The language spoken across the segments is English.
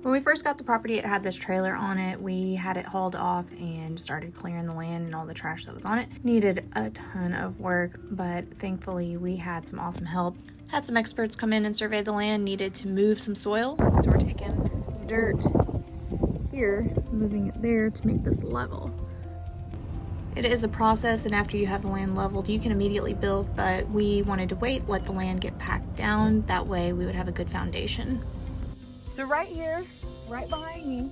When we first got the property, it had this trailer on it. We had it hauled off and started clearing the land and all the trash that was on it. Needed a ton of work, but thankfully we had some awesome help. Had some experts come in and survey the land, needed to move some soil. So we're taking dirt here, moving it there to make this level. It is a process, and after you have the land leveled, you can immediately build, but we wanted to wait, let the land get packed down. That way we would have a good foundation. So right here, right behind me,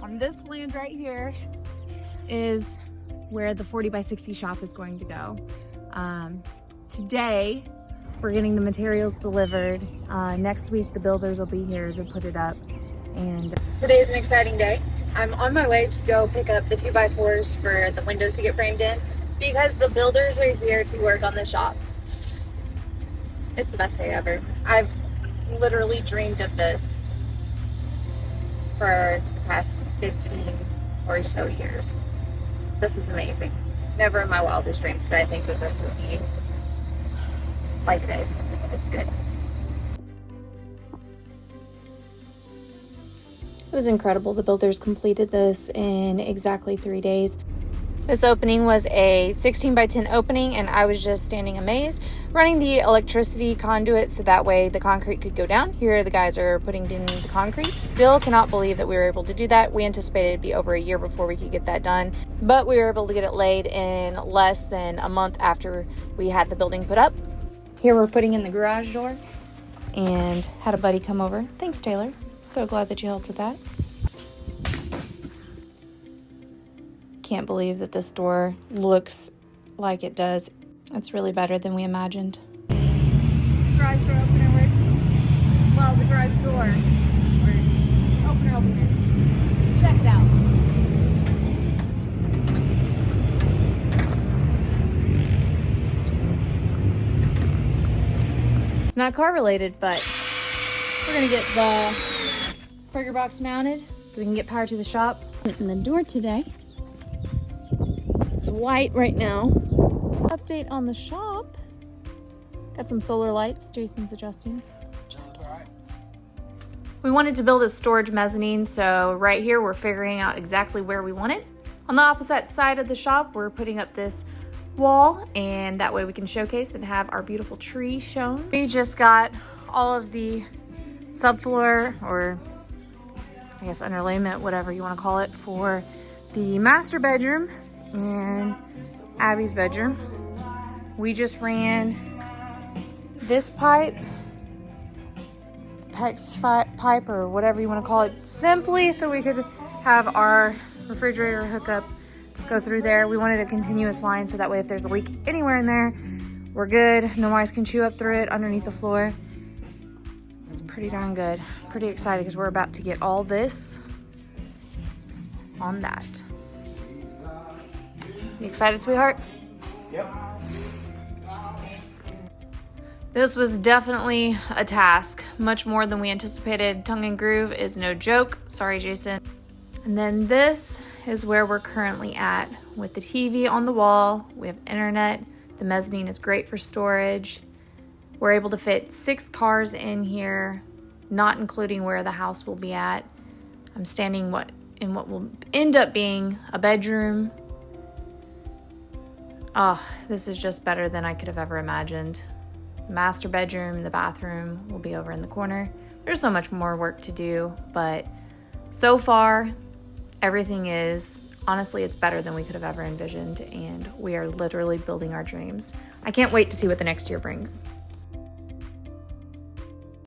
on this land right here, is where the 40 by 60 shop is going to go. Today, we're getting the materials delivered. Next week, the builders will be here to put it up. And today's an exciting day. I'm on my way to go pick up the 2x4s for the windows to get framed in because the builders are here to work on the shop. It's the best day ever. I've literally dreamed of this for the past 15 or so years. This is amazing. Never in my wildest dreams did I think that this would be like this. It's good. It was incredible. The builders completed this in exactly 3 days. This opening was a 16 by 10 opening, and I was just standing amazed, running the electricity conduit so that way the concrete could go down. Here the guys are putting in the concrete. Still cannot believe that we were able to do that. We anticipated it'd be over a year before we could get that done, but we were able to get it laid in less than a month after we had the building put up. Here we're putting in the garage door and had a buddy come over. Thanks, Taylor. So glad that you helped with that. Can't believe that this door looks like it does. It's really better than we imagined. The garage door opener works. Well, the garage door works. Opener openness. Check it out. It's not car related, but we're gonna get the breaker box mounted so we can get power to the shop. Open the door today. It's white right now. Update on the shop. Got some solar lights Jason's adjusting. Check it out. We wanted to build a storage mezzanine, so right here we're figuring out exactly where we want it. On the opposite side of the shop, we're putting up this wall, and that way we can showcase and have our beautiful tree shown. We just got all of the subfloor, or I guess underlayment, whatever you want to call it, for the master bedroom and Abby's bedroom. We just ran this pipe, PEX pipe, or whatever you want to call it, simply so we could have our refrigerator hookup go through there. We wanted a continuous line so that way if there's a leak anywhere in there, we're good. No mice can chew up through it underneath the floor. It's pretty darn good. Pretty excited because we're about to get all this on that. You excited, sweetheart? Yep. This was definitely a task, much more than we anticipated. Tongue and groove is no joke. Sorry, Jason. And then this is where we're currently at with the TV on the wall. We have internet. The mezzanine is great for storage. We're able to fit 6 cars in here, not including where the house will be at. I'm standing in what will end up being a bedroom. Oh, this is just better than I could have ever imagined. The master bedroom, the bathroom will be over in the corner. There's so much more work to do, but so far, everything is, honestly, it's better than we could have ever envisioned, and we are literally building our dreams. I can't wait to see what the next year brings.